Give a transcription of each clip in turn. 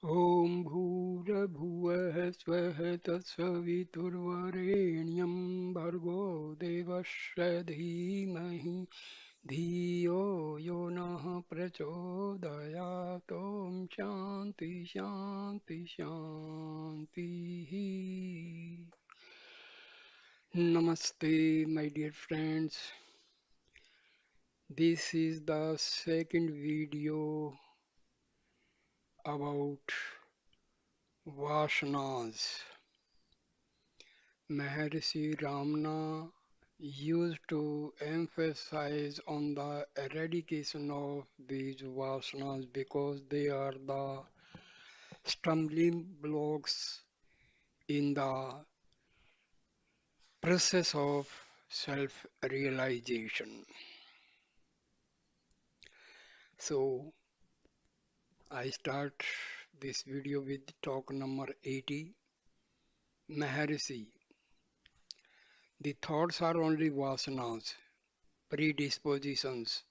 ॐ भूर्भुवः स्वः तत्सवितुर्वरेण्यं भर्गो देवस्य धीमहि धियो यो नः प्रचोदयात् ॐ शान्ति शान्ति शान्तिः. Namaste, my dear friends. This is the second video about Vasanas. Maharishi Ramana used to emphasize on the eradication of these vasanas because they are the stumbling blocks in the process of self-realization. So I start this video with talk number 80. Maharishi, the thoughts are only vasanas, predispositions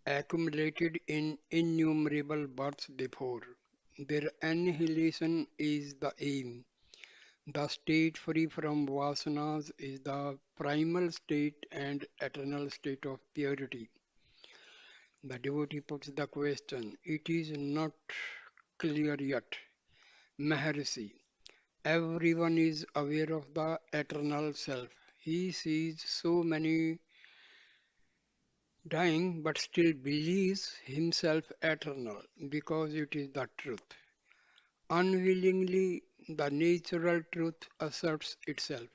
accumulated in innumerable births before. Their annihilation is the aim. The state free from vasanas is the primal state and eternal state of purity. The devotee puts the question, it is not clear yet. Maharishi, everyone is aware of the eternal self. He sees so many dying but still believes himself eternal because it is the truth. Unwillingly, the natural truth asserts itself.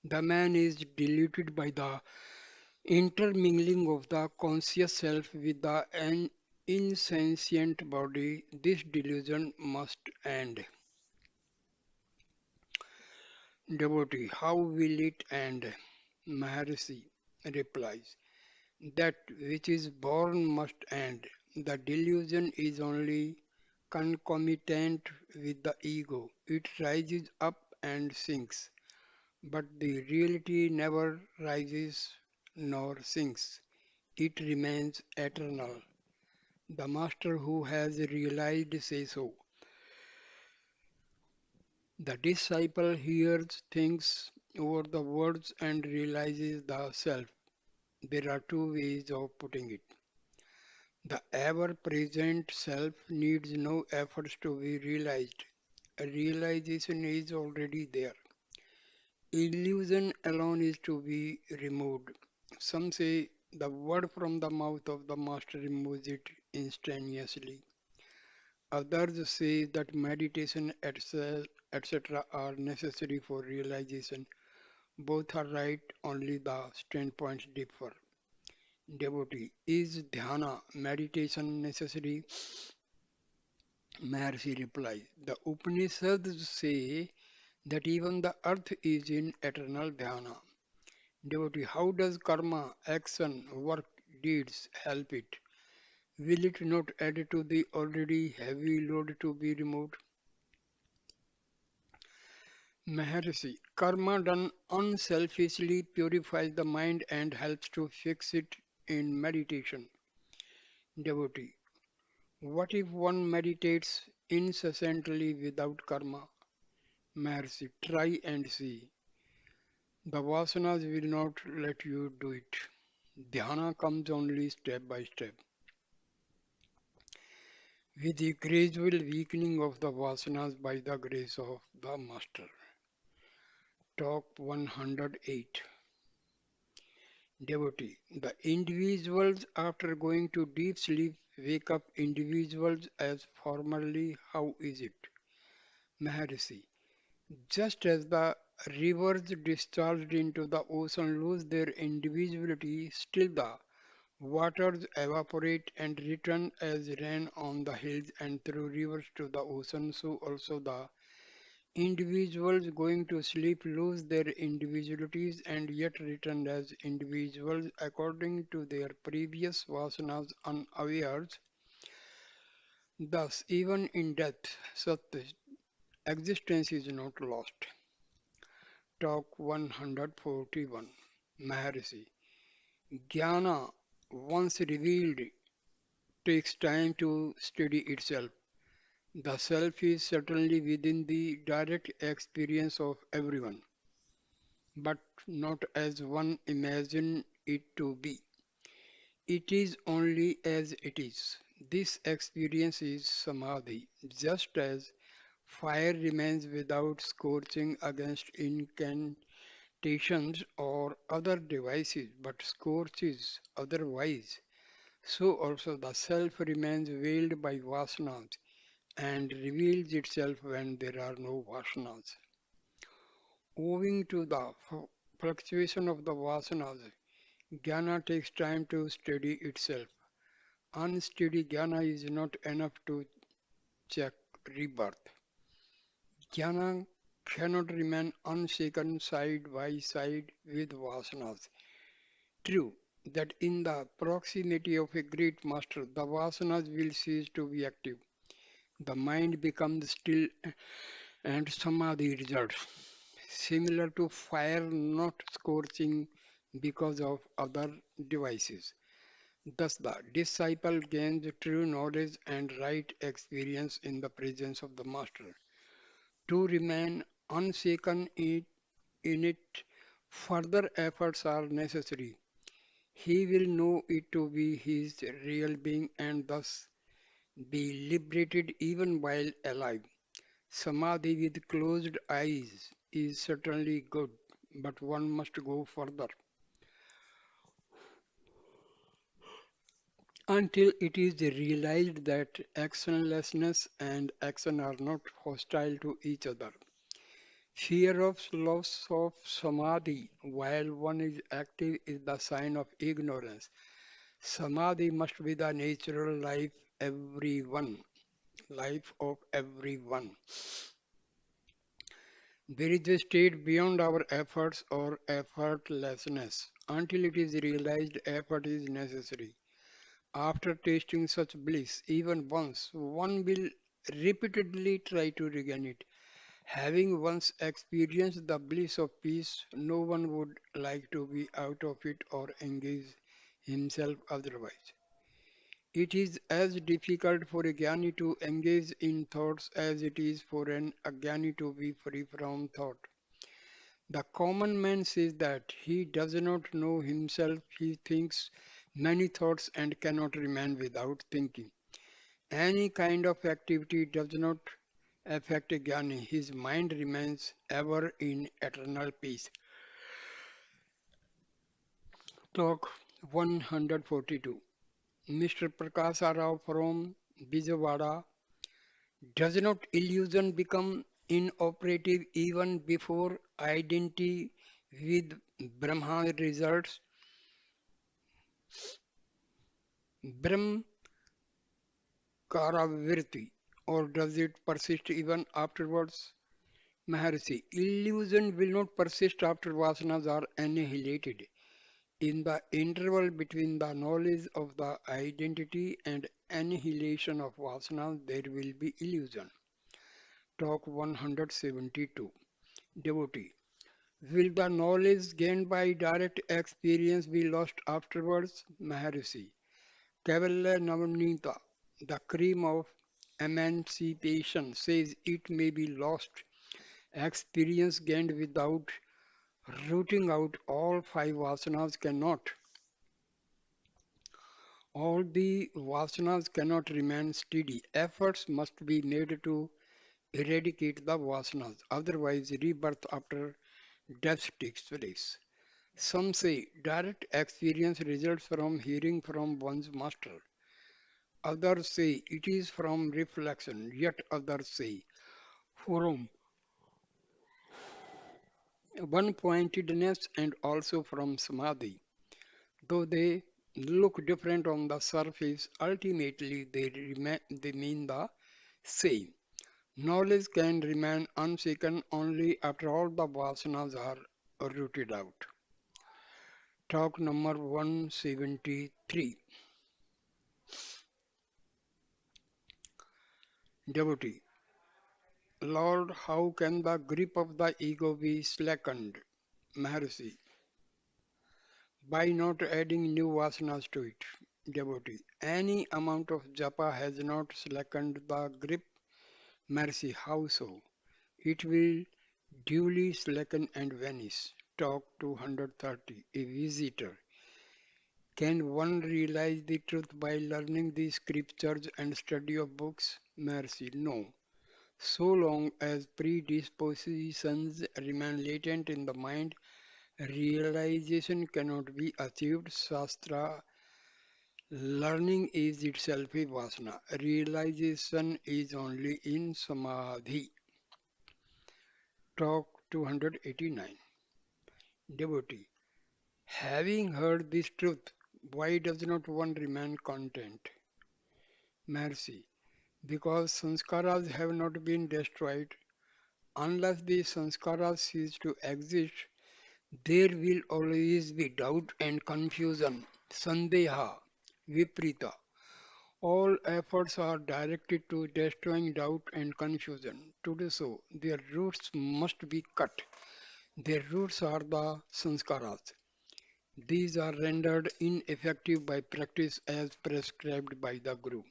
The man is deluded by the intermingling of the conscious self with the insentient body. This delusion must end. Devotee, how will it end? Maharishi replies, that which is born must end. The delusion is only concomitant with the ego. It rises up and sinks. But the reality never rises nor sinks. It remains eternal. The master who has realized says so. The disciple hears things over the words and realizes the self. There are two ways of putting it. The ever present self needs no efforts to be realized. A realization is already there. Illusion alone is to be removed. Some say the word from the mouth of the master removes it instantaneously. Others say that meditation, etc., are necessary for realization. Both are right, only the standpoints differ. Devotee, is dhyana, meditation necessary? Maharishi replies, the Upanishads say that even the earth is in eternal dhyana. Devotee, how does karma, action, work, deeds help it? Will it not add to the already heavy load to be removed? Maharishi, karma done unselfishly purifies the mind and helps to fix it in meditation. Devotee, what if one meditates incessantly without karma? Maharishi, try and see. The Vasanas will not let you do it. Dhyana comes only step by step. With the gradual weakening of the Vasanas by the grace of the Master. Talk 108. Devotee. The individuals after going to deep sleep wake up individuals as formerly. How is it? Maharishi. Just as the rivers discharged into the ocean lose their individuality, still the waters evaporate and return as rain on the hills and through rivers to the ocean, so also the individuals going to sleep lose their individualities and yet return as individuals according to their previous vasanas unawares. Thus, even in death, such existence is not lost. Talk 141. Maharishi. Jnana, once revealed, takes time to steady itself. The self is certainly within the direct experience of everyone, but not as one imagines it to be. It is only as it is. This experience is samadhi, just as fire remains without scorching against incantations or other devices, but scorches otherwise. So also the self remains veiled by vasanas and reveals itself when there are no vasanas. Owing to the fluctuation of the vasanas, jnana takes time to steady itself. Unsteady jnana is not enough to check rebirth. Jnana cannot remain unshaken side by side with vasanas. True that in the proximity of a great master, the vasanas will cease to be active. The mind becomes still and samadhi results. Similar to fire not scorching because of other devices. Thus, the disciple gains true knowledge and right experience in the presence of the master. To remain unshaken in it, further efforts are necessary. He will know it to be his real being and thus be liberated even while alive. Samadhi with closed eyes is certainly good, but one must go further until it is realized that actionlessness and action are not hostile to each other. Fear of loss of samadhi while one is active is the sign of ignorance. Samadhi must be the natural life of everyone. There is a state beyond our efforts or effortlessness. Until it is realized, effort is necessary. After tasting such bliss, even once, one will repeatedly try to regain it. Having once experienced the bliss of peace, no one would like to be out of it or engage himself otherwise. It is as difficult for a jnani to engage in thoughts as it is for an ajnani to be free from thought. The common man says that he does not know himself, he thinks many thoughts and cannot remain without thinking. Any kind of activity does not affect a jnani, his mind remains ever in eternal peace. Talk 142. Mr. Prakasa Rao from Bijawada, does not illusion become inoperative even before identity with Brahma results? Brahmkaravirti, or does it persist even afterwards? Maharshi, illusion will not persist after vasanas are annihilated. In the interval between the knowledge of the identity and annihilation of vasanas, there will be illusion. Talk 172. Devotee. Will the knowledge gained by direct experience be lost afterwards? Maharishi. Kavalla Navnita, the cream of emancipation, says it may be lost. Experience gained without rooting out all five vasanas cannot. All the vasanas cannot remain steady. Efforts must be made to eradicate the vasanas, otherwise rebirth after death takes place. Some say direct experience results from hearing from one's master. Others say it is from reflection, yet others say from one pointedness and also from samadhi. Though they look different on the surface, ultimately they mean the same. Knowledge can remain unshaken only after all the vasanas are rooted out. Talk number 173. Devotee. Lord, how can the grip of the ego be slackened? Maharshi. By not adding new vasanas to it. Devotee. Any amount of japa has not slackened the grip. Mercy, how so? It will duly slacken and vanish. Talk 230. A visitor. Can one realize the truth by learning the scriptures and study of books? Mercy, no. So long as predispositions remain latent in the mind, realization cannot be achieved. Shastra learning is itself a vasana. Realization is only in samadhi. Talk 289. Devotee. Having heard this truth, why does not one remain content? Mercy. Because sanskaras have not been destroyed. Unless the sanskaras cease to exist, there will always be doubt and confusion. Sandeha, Viprita. All efforts are directed to destroying doubt and confusion. To do so, their roots must be cut. Their roots are the sanskaras. These are rendered ineffective by practice as prescribed by the Guru.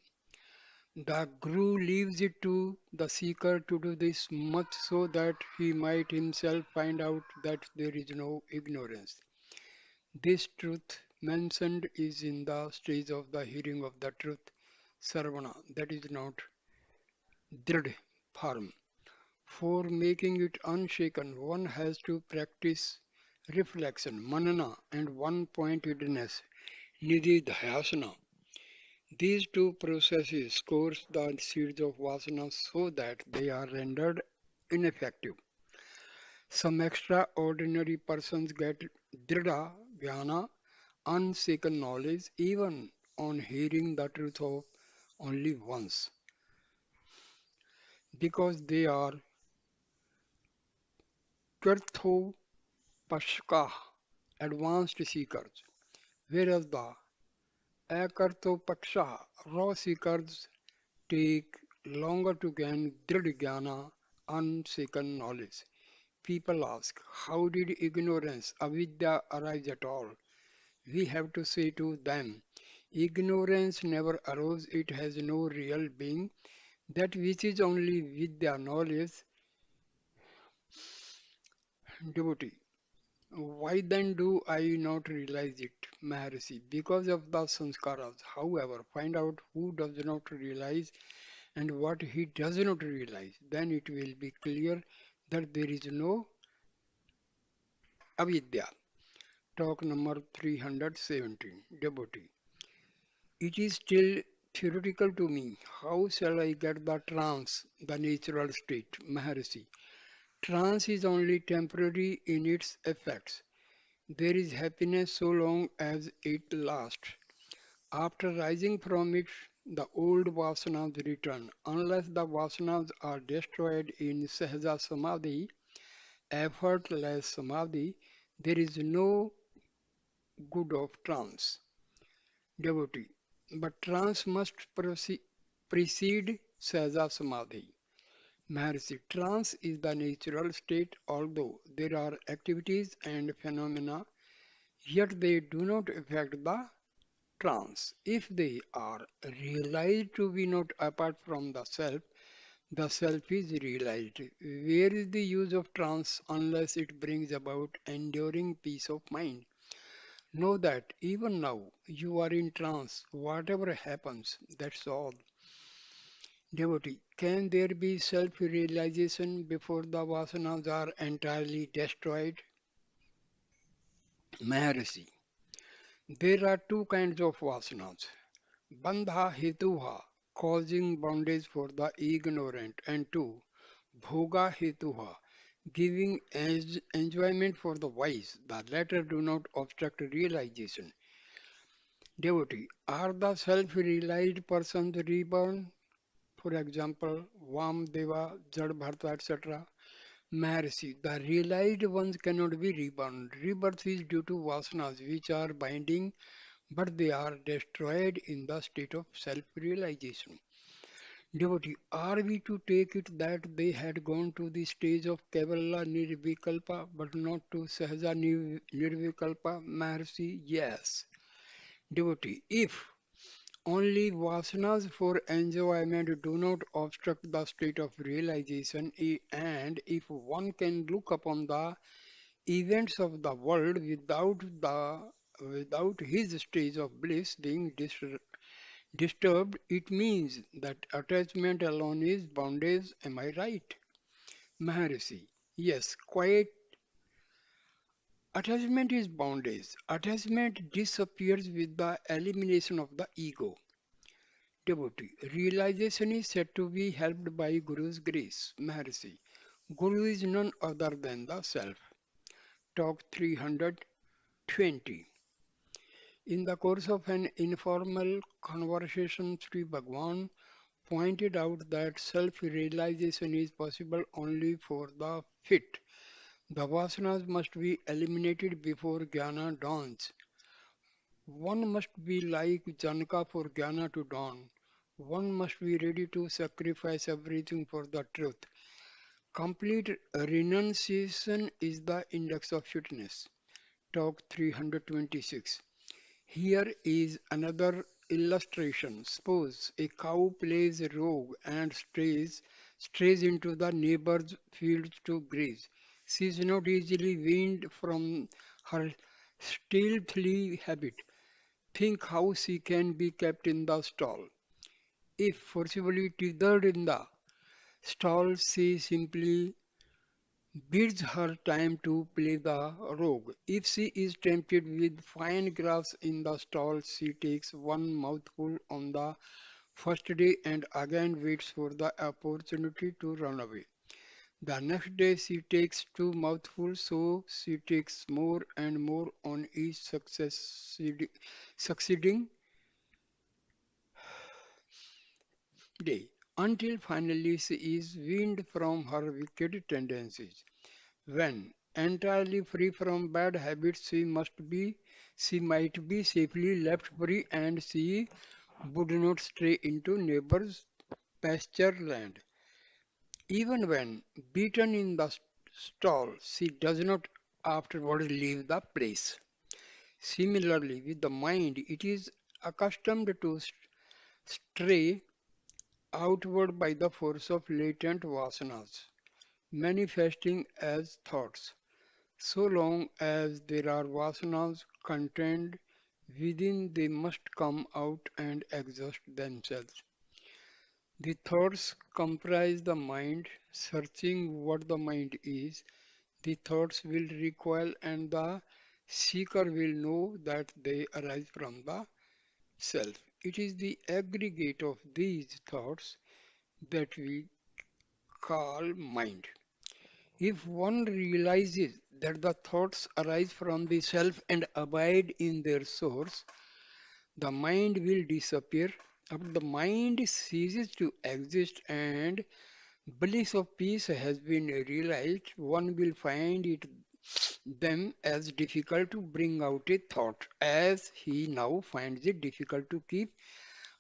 The Guru leaves it to the seeker to do this much so that he might himself find out that there is no ignorance. This truth mentioned is in the stage of the hearing of the truth, Sarvana, that is not Drid form. For making it unshaken, one has to practice reflection, manana, and one pointedness, nididhyasana. These two processes course the seeds of vasanas so that they are rendered ineffective. Some extraordinary persons get drida, jnana, unshaken knowledge even on hearing the truth of only once, because they are karthopashka, advanced seekers, whereas the akarthopaksha, raw seekers, take longer to gain dridhyana, unshaken knowledge. People ask, how did ignorance, avidya, arise at all? We have to say to them, ignorance never arose, it has no real being. That which is only vidya, knowledge, devotee. Why then do I not realize it, Maharishi? Because of the sanskaras. However, find out who does not realize and what he does not realize. Then it will be clear that there is no avidya. Talk number 317. Devotee. It is still theoretical to me. How shall I get the trance, the natural state, Maharishi? Trance is only temporary in its effects. There is happiness so long as it lasts. After rising from it, the old vasanas return. Unless the vasanas are destroyed in Sahaja Samadhi, effortless Samadhi, there is no good of trance. Devotee. But trance must precede Sahaja Samadhi. Maharishi, trance is the natural state, although there are activities and phenomena, yet they do not affect the trance. If they are realized to be not apart from the self is realized. Where is the use of trance unless it brings about enduring peace of mind? Know that even now you are in trance, whatever happens, that's all. Devotee, can there be self realization before the vasanas are entirely destroyed? Maharishi, there are two kinds of vasanas. Bandha hetuha, causing bondage for the ignorant, and two, bhoga hetuha, giving enjoyment for the wise. The latter do not obstruct realization. Devotee, are the self-realized persons reborn? For example, Vamdeva, Jadbharta, etc. Maharishi, the realized ones cannot be reborn. Rebirth is due to vasanas, which are binding, but they are destroyed in the state of self-realization. Devotee, are we to take it that they had gone to the stage of Kevala Nirvikalpa but not to Sahaja Nirvikalpa? Maharishi, yes. Devotee, if Only vasanas for enjoyment do not obstruct the state of realization, and if one can look upon the events of the world without his stage of bliss being disturbed, it means that attachment alone is bondage. Am I right, Maharishi? Yes, quite. Attachment is bondage. Attachment disappears with the elimination of the ego. Devotee. Realization is said to be helped by Guru's grace. Maharishi. Guru is none other than the Self. Talk 320. In the course of an informal conversation, Sri Bhagwan pointed out that self-realization is possible only for the fit. The vasanas must be eliminated before jnana dawns. One must be like Janaka for jnana to dawn. One must be ready to sacrifice everything for the truth. Complete renunciation is the index of fitness. Talk 326. Here is another illustration. Suppose a cow plays rogue and strays into the neighbor's field to graze. She is not easily weaned from her stealthy habit. Think how she can be kept in the stall. If forcibly tethered in the stall, she simply bids her time to play the rogue. If she is tempted with fine grass in the stall, she takes one mouthful on the first day and again waits for the opportunity to run away. The next day she takes two mouthfuls, so she takes more and more on each succeeding day, until finally she is weaned from her wicked tendencies. When entirely free from bad habits, she might be safely left free and she would not stray into neighbor's pasture land. Even when beaten in the stall, she does not afterward leave the place. Similarly, with the mind, it is accustomed to stray outward by the force of latent vasanas, manifesting as thoughts. So long as there are vasanas contained within, they must come out and exhaust themselves. The thoughts comprise the mind. Searching what the mind is, the thoughts will recoil and the seeker will know that they arise from the self. It is the aggregate of these thoughts that we call mind. If one realizes that the thoughts arise from the self and abide in their source, the mind will disappear. After the mind ceases to exist and bliss of peace has been realized, one will find it them as difficult to bring out a thought, as he now finds it difficult to keep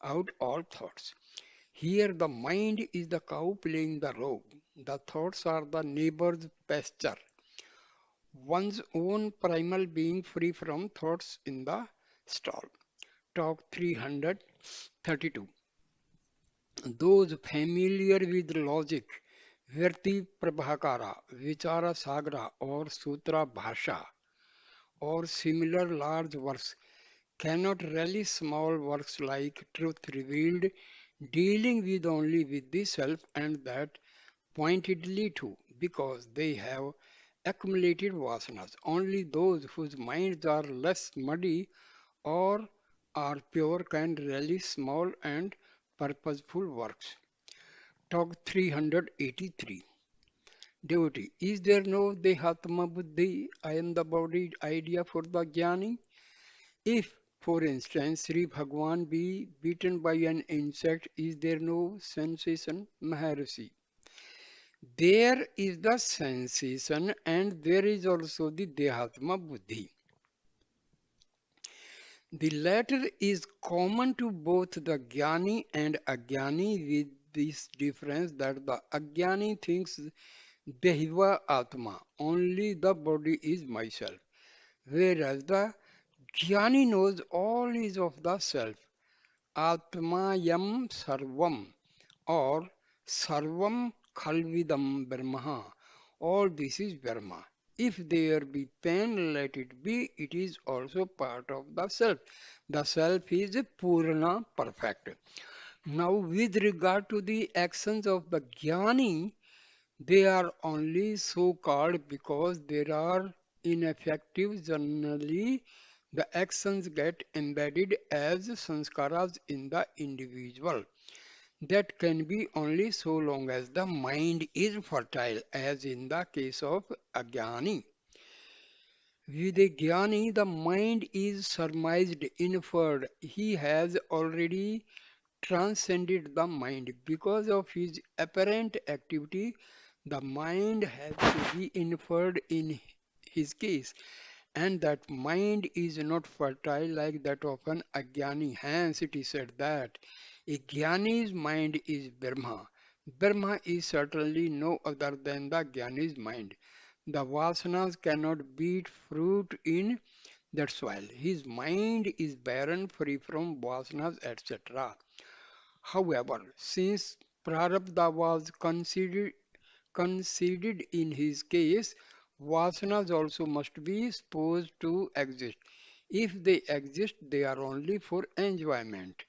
out all thoughts. Here the mind is the cow playing the rogue. The thoughts are the neighbor's pasture. One's own primal being free from thoughts in the stall. Talk 332. Those familiar with logic, Virti Prabhakara, Vichara Sagra or Sutra Bhasha or similar large works cannot relish small works like Truth Revealed, dealing with only with the self and that pointedly too, because they have accumulated vasanas. Only those whose minds are less muddy or are pure can relish small and purposeful works. Talk 383. Devotee, is there no Dehatma Buddhi, I am the body idea for the Jnani? If, for instance, Sri Bhagwan be beaten by an insect, is there no sensation, Maharishi? There is the sensation and there is also the Dehatma Buddhi. The latter is common to both the Jnani and Ajnani with this difference that the Ajnani thinks Dehiva Atma, only the body is myself, whereas the Jnani knows all is of the self. Atmayam Sarvam or Sarvam Khalvidam Brahma. All this is Brahma. If there be pain, let it be. It is also part of the self. The self is Purna, perfect. Now, with regard to the actions of the Jnani, they are only so called because they are ineffective. Generally, the actions get embedded as sanskaras in the individual. That can be only so long as the mind is fertile, as in the case of Agyani. With a Jnani, the mind is surmised, inferred. He has already transcended the mind. Because of his apparent activity, the mind has to be inferred in his case, and that mind is not fertile like that of an Agyani. Hence, it is said that a Jnani's mind is Brahma. Brahma is certainly no other than the Jnani's mind. The Vasanas cannot beat fruit in that soil. His mind is barren, free from Vasanas, etc. However, since Prarabdha was conceded in his case, Vasanas also must be supposed to exist. If they exist, they are only for enjoyment.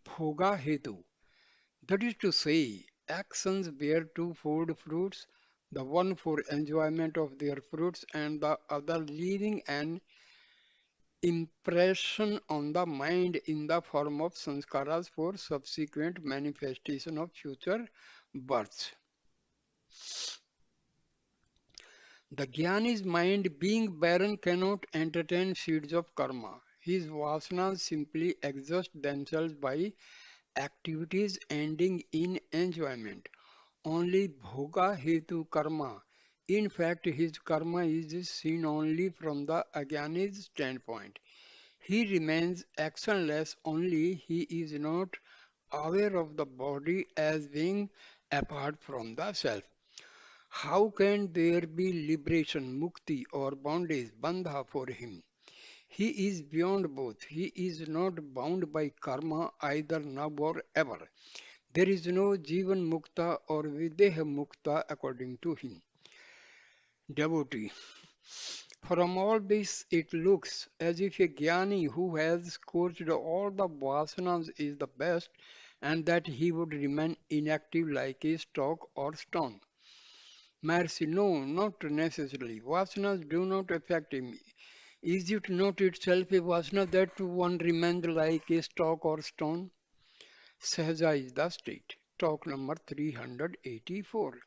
Bhoga hetu. That is to say, actions bear twofold fruits, the one for enjoyment of their fruits and the other leaving an impression on the mind in the form of sanskaras for subsequent manifestation of future births. The Jnani's mind, being barren, cannot entertain seeds of karma. His vasanas simply exhaust themselves by activities ending in enjoyment. Only bhoga hetu karma. In fact, his karma is seen only from the Ajnani's standpoint. He remains actionless, only he is not aware of the body as being apart from the self. How can there be liberation, mukti, or bondage, bandha for him? He is beyond both. He is not bound by karma either now or ever. There is no Jivan Mukta or Videha Mukta according to him. Devotee. From all this, it looks as if a Jnani who has scorched all the Vasanas is the best and that he would remain inactive like a stalk or stone. Mercy, no, not necessarily. Vasanas do not affect him. Is it not itself a Vasana that one remains like a stalk or stone? Sahaja is the state. Talk number 384.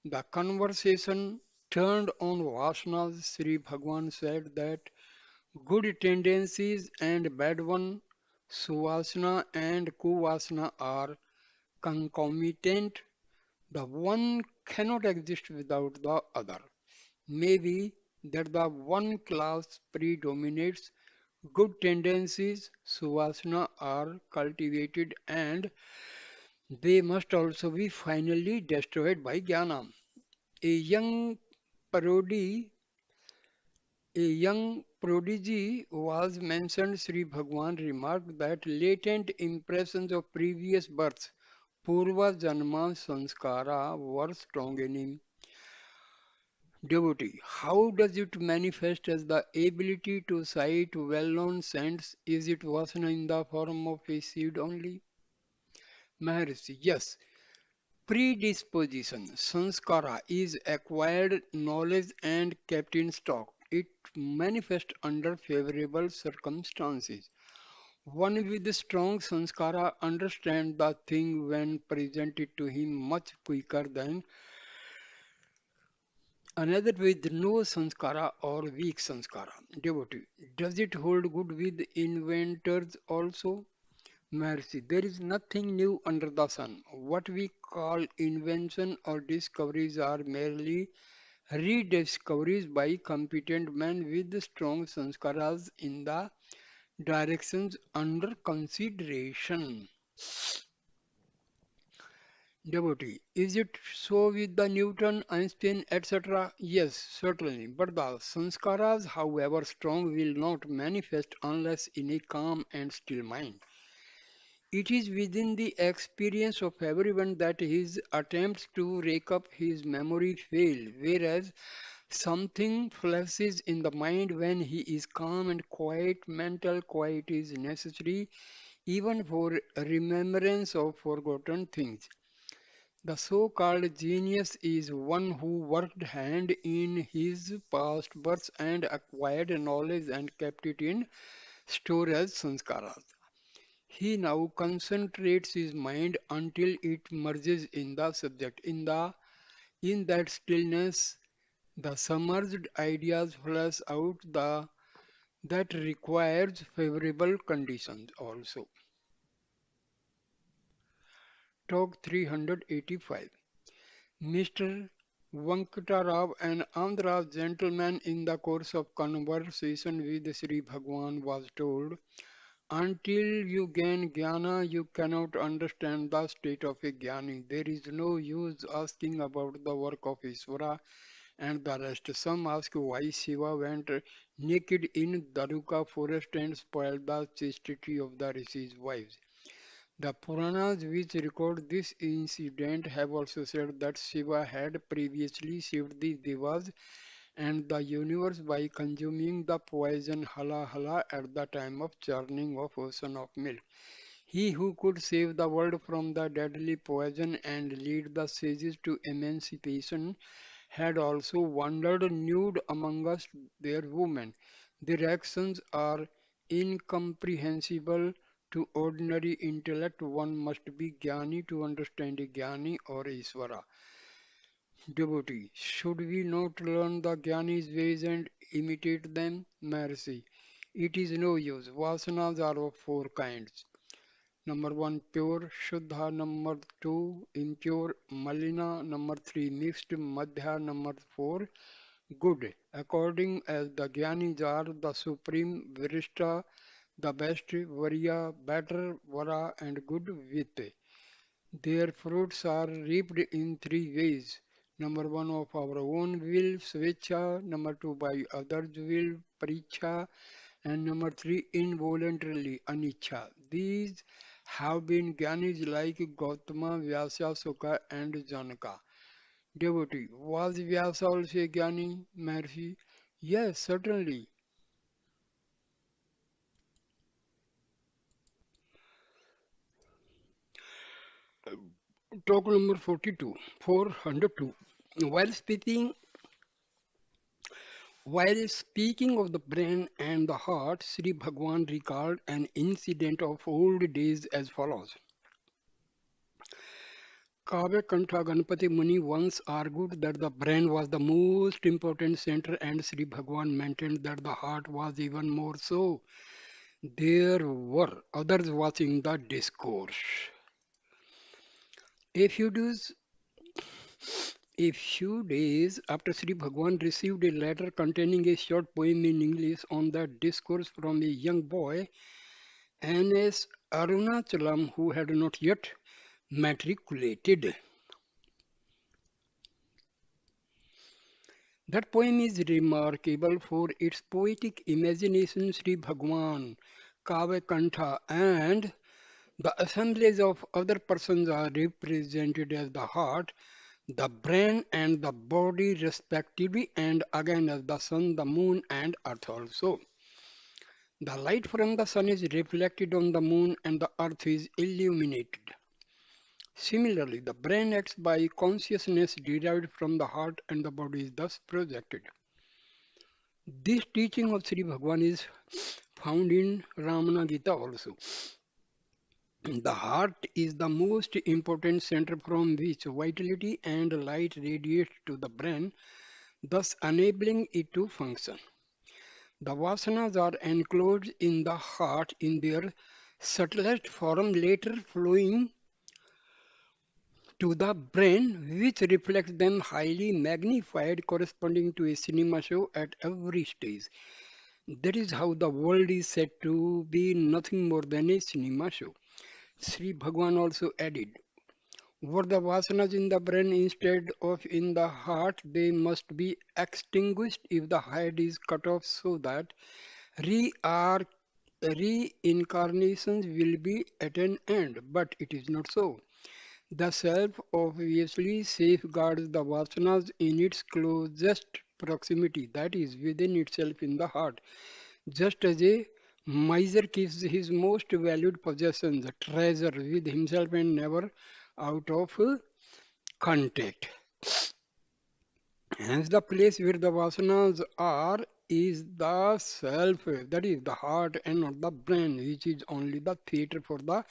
The conversation turned on Vasanas. Sri Bhagwan said that good tendencies and bad one, Suvasana and Kuvasana are concomitant. The one cannot exist without the other. Maybe that the one class predominates, good tendencies, Suvasana, are cultivated and they must also be finally destroyed by jnana. A young parody, a young prodigy was mentioned. Sri Bhagwan remarked that latent impressions of previous births, Purva Janma Sanskara, were strong in him. Devotee, how does it manifest as the ability to sight well-known scents? Is it vasana in the form of a seed only? Maharishi, yes. Predisposition, sanskara, is acquired knowledge and kept in stock. It manifests under favorable circumstances. One with strong sanskara understands the thing when presented to him much quicker than another with no sanskara or weak sanskara. Devotee, does it hold good with inventors also? Mercy, there is nothing new under the sun. What we call invention or discoveries are merely rediscoveries by competent men with strong sanskaras in the directions under consideration. Devotee, is it so with the Newton, Einstein, etc.? Yes, certainly. But the sanskaras, however strong, will not manifest unless in a calm and still mind. It is within the experience of everyone that his attempts to rake up his memory fail, whereas something flashes in the mind when he is calm and quiet. Mental quiet is necessary even for remembrance of forgotten things. The so-called genius is one who worked hand in his past births and acquired knowledge and kept it in store as sanskaras. He now concentrates his mind until it merges in the subject. In that stillness, the submerged ideas flush out that requires favorable conditions also. Talk 385. Mr. Venkatarao, an Andhra gentleman in the course of conversation with Sri Bhagwan was told, until you gain jnana, you cannot understand the state of a jnani. There is no use asking about the work of Isvara and the rest. Some ask why Shiva went naked in Daruka forest and spoiled the chastity of the rishis' wives. The Puranas which record this incident have also said that Shiva had previously saved the Devas and the universe by consuming the poison hala hala at the time of churning of ocean of milk. He who could save the world from the deadly poison and lead the sages to emancipation had also wandered nude among us, their women. Their actions are incomprehensible to ordinary intellect. One must be jnani to understand a jnani or Isvara. Devotee, should we not learn the jnani's ways and imitate them? Mercy. It is no use. Vasanas are of four kinds. Number one, pure, Shuddha. Number two, impure, Malina. Number three, mixed, Madhya. Number four, good. According as the Jnanis are the supreme Virishta, the best, Varya, better, Vara, and good with. Their fruits are reaped in three ways. Number one, of our own will, Svecha. Number two, by others' will, Paricha. And number three, involuntarily, Anicca. These have been Gyanis like Gautama, Vyasa, Sukha, and Janaka. Devotee, was Vyasa also a Gyani, Maharishi? Yes, certainly. Talk number 42, 402. While speaking, while speaking of the brain and the heart, Sri Bhagwan recalled an incident of old days as follows. Kavya Ganpati Muni once argued that the brain was the most important center and Sri Bhagwan maintained that the heart was even more so. There were others watching the discourse. A few days, a few days after Sri Bhagwan received a letter containing a short poem in English on the discourse from a young boy, N.S. Arunachalam, who had not yet matriculated. That poem is remarkable for its poetic imagination. Sri Bhagwan, Kavya Kantha, and the assemblies of other persons are represented as the heart, the brain, and the body, respectively, and again as the sun, the moon, and earth also. The light from the sun is reflected on the moon, and the earth is illuminated. Similarly, the brain acts by consciousness derived from the heart, and the body is thus projected. This teaching of Sri Bhagwan is found in Ramana Gita also. The heart is the most important center from which vitality and light radiate to the brain, thus enabling it to function. The vasanas are enclosed in the heart in their subtlest form, later flowing to the brain, which reflects them highly magnified, corresponding to a cinema show at every stage. That is how the world is said to be nothing more than a cinema show. Sri Bhagwan also added, were the vasanas in the brain instead of in the heart, they must be extinguished if the head is cut off so that reincarnations will be at an end, but it is not so. The self obviously safeguards the vasanas in its closest proximity, that is, within itself in the heart, just as a miser keeps his most valued possessions, treasure, with himself and never out of contact. Hence, the place where the vasanas are is the self, that is the heart, and not the brain, which is only the theatre for the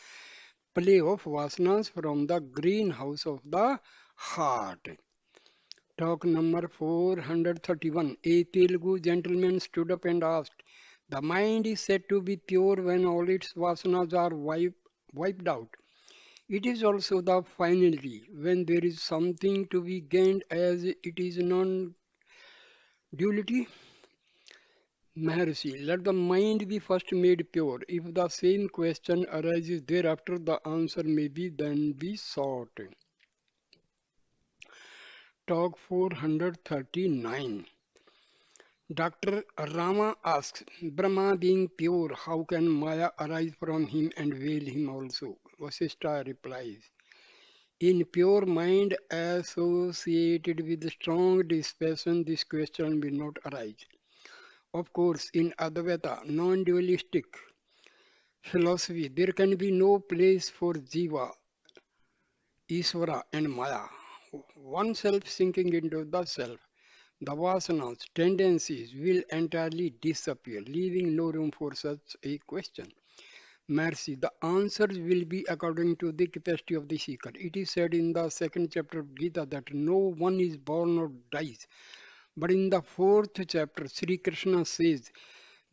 play of vasanas from the greenhouse of the heart. Talk number 431. A Telugu gentleman stood up and asked, the mind is said to be pure when all its vasanas are wiped out. It is also the finality, when there is something to be gained as it is non duality. Maharshi, let the mind be first made pure. If the same question arises thereafter, the answer may be then be sought. Talk 439. Dr. Rama asks, Brahma being pure, how can Maya arise from him and veil him also? Vasishtha replies, in pure mind associated with strong dispassion, this question will not arise. Of course, in Advaita, non-dualistic philosophy, there can be no place for Jiva, Isvara and Maya. One self sinking into the self. The vasanas, tendencies will entirely disappear, leaving no room for such a question. Mercy, the answers will be according to the capacity of the seeker. It is said in the second chapter of Gita that no one is born or dies. But in the fourth chapter, Sri Krishna says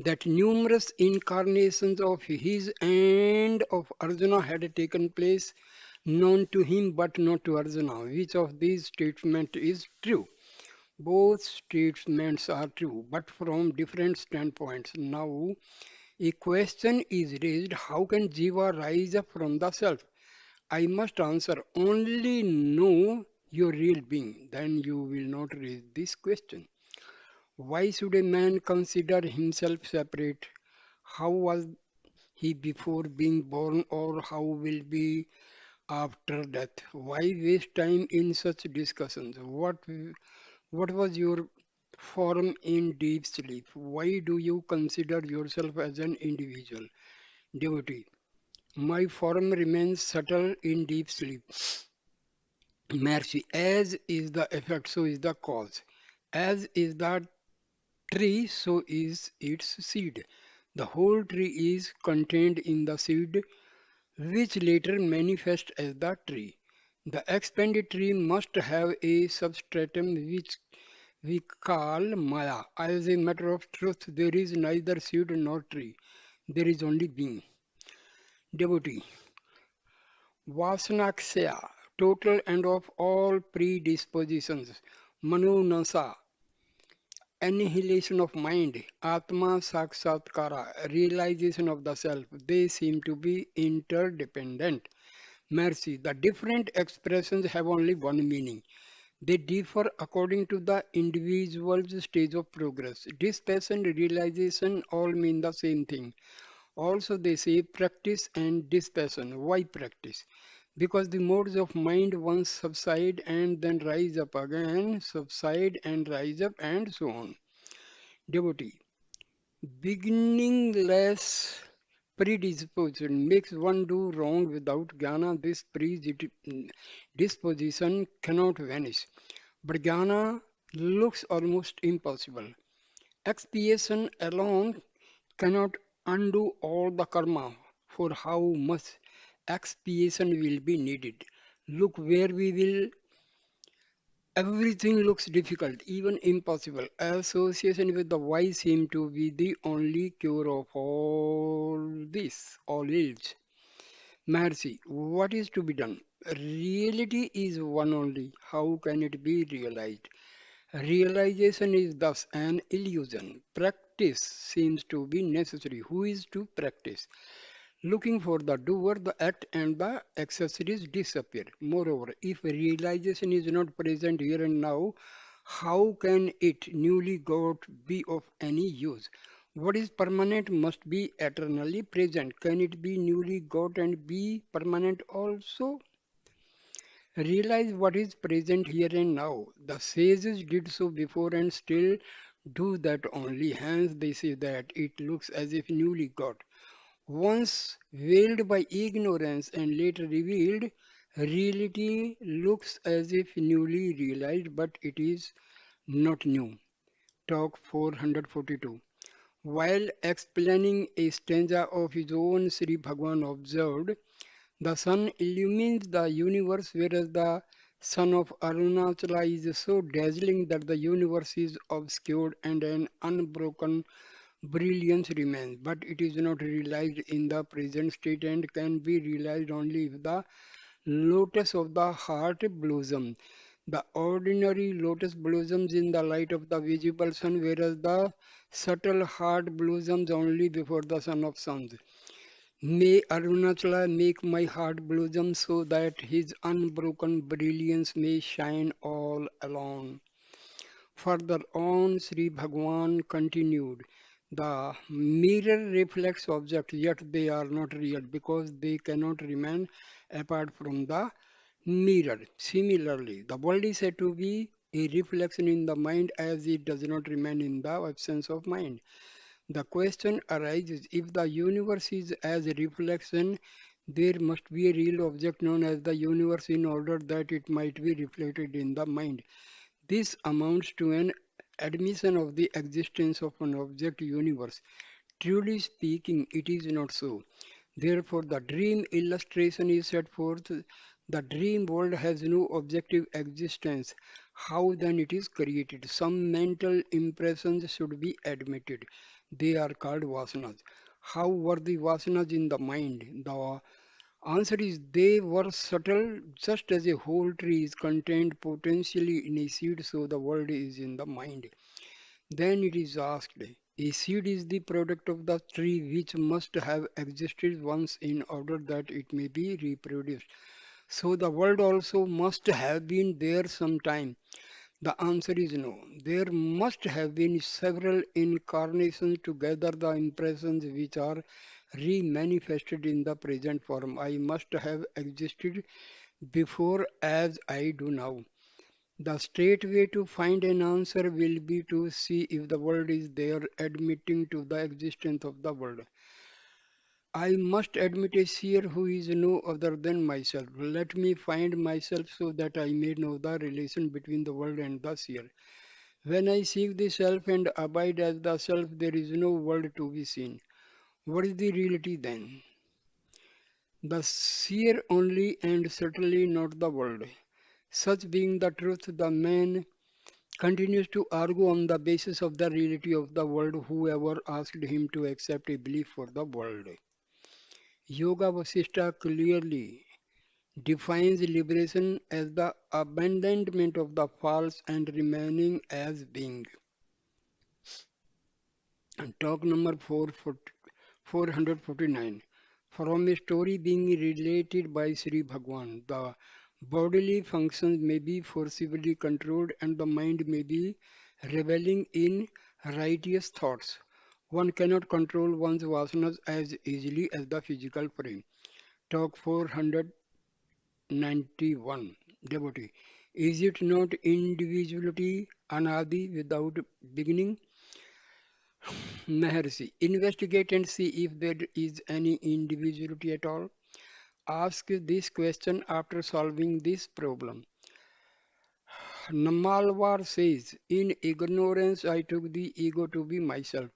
that numerous incarnations of his and of Arjuna had taken place, known to him but not to Arjuna. Which of these statements is true? Both statements are true, but from different standpoints. Now, a question is raised, how can Jiva rise up from the self? I must answer, only know your real being, then you will not raise this question. Why should a man consider himself separate? How was he before being born, or how will be after death? Why waste time in such discussions? What was your form in deep sleep? Why do you consider yourself as an individual? Devotee, my form remains subtle in deep sleep. Mercy, as is the effect, so is the cause. As is the tree, so is its seed. The whole tree is contained in the seed, which later manifests as the tree. The expanded tree must have a substratum which we call Maya. As a matter of truth, there is neither seed nor tree. There is only being. Devotee. Vasanaksaya, total end of all predispositions. Manunasa, annihilation of mind. Atma Sakshatkara, realization of the self. They seem to be interdependent. Mercy, the different expressions have only one meaning. They differ according to the individual's stage of progress. Dispassion, realization all mean the same thing. Also, they say practice and dispassion. Why practice? Because the modes of mind once subside and then rise up again, subside and rise up, and so on. Devotee. Beginningless predisposition makes one do wrong without jnana. This predisposition cannot vanish. But jnana looks almost impossible. Expiation alone cannot undo all the karma, for how much expiation will be needed. Look where we will. Everything looks difficult, even impossible. Association with the wise seem to be the only cure of all this, all ills. Mercy, what is to be done? Reality is one only. How can it be realized? Realization is thus an illusion. Practice seems to be necessary. Who is to practice? Looking for the doer, the act and the accessories disappear. Moreover, if realization is not present here and now, how can it newly got be of any use? What is permanent must be eternally present. Can it be newly got and be permanent also? Realize what is present here and now. The sages did so before and still do that only. Hence, they say that it looks as if newly got. Once veiled by ignorance and later revealed, reality looks as if newly realized, but it is not new. Talk 442. While explaining a stanza of his own, Sri Bhagwan observed, the sun illumines the universe, whereas the sun of Arunachala is so dazzling that the universe is obscured and an unbroken brilliance remains. But it is not realized in the present state and can be realized only if the lotus of the heart blossoms. The ordinary lotus blossoms in the light of the visible sun, whereas the subtle heart blossoms only before the sun of suns. May Arunachala make my heart blossom so that his unbroken brilliance may shine all alone. Further on, Sri Bhagwan continued, the mirror reflects objects, yet they are not real because they cannot remain apart from the mirror. Similarly, the world is said to be a reflection in the mind as it does not remain in the absence of mind. The question arises, if the universe is as a reflection, there must be a real object known as the universe in order that it might be reflected in the mind. This amounts to an admission of the existence of an object universe. Truly speaking, it is not so. Therefore, the dream illustration is set forth. The dream world has no objective existence. How then it is created? Some mental impressions should be admitted. They are called vasanas. How were the vasanas in the mind? The answer is they were subtle, just as a whole tree is contained potentially in a seed, so the world is in the mind. Then it is asked, a seed is the product of the tree which must have existed once in order that it may be reproduced. So the world also must have been there sometime. The answer is no. There must have been several incarnations to gather the impressions which are re-manifested in the present form. I must have existed before as I do now. The straight way to find an answer will be to see if the world is there, admitting to the existence of the world. I must admit a seer who is no other than myself. Let me find myself so that I may know the relation between the world and the seer. When I seek the self and abide as the self, there is no world to be seen. What is the reality then? The seer only and certainly not the world. Such being the truth, the man continues to argue on the basis of the reality of the world whoever asked him to accept a belief for the world. Yoga Vasishtha clearly defines liberation as the abandonment of the false and remaining as being. And talk number 449. From a story being related by Sri Bhagwan, the bodily functions may be forcibly controlled and the mind may be reveling in righteous thoughts. One cannot control one's vasanas as easily as the physical frame. Talk 491. Devotee. Is it not individuality anadi without beginning? Maharshi, investigate and see if there is any individuality at all. Ask this question after solving this problem. Namalwar says, in ignorance I took the ego to be myself.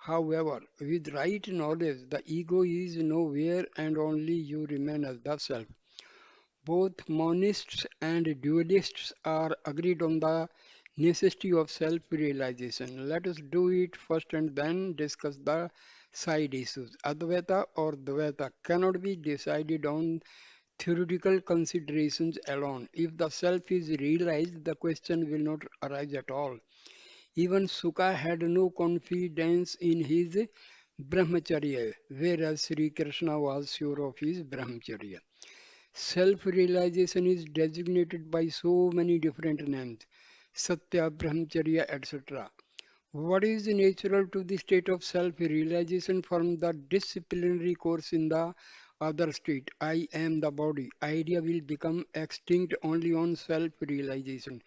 However, with right knowledge, the ego is nowhere and only you remain as the self. Both monists and dualists are agreed on the necessity of self-realization. Let us do it first and then discuss the side issues. Advaita or Dvaita cannot be decided on theoretical considerations alone. If the self is realized, the question will not arise at all. Even Sukha had no confidence in his brahmacharya, whereas Sri Krishna was sure of his brahmacharya. Self-realization is designated by so many different names, Satya, Brahmacharya, etc. What is natural to the state of self-realization from the disciplinary course in the other state? I am the body. Idea will become extinct only on self-realization.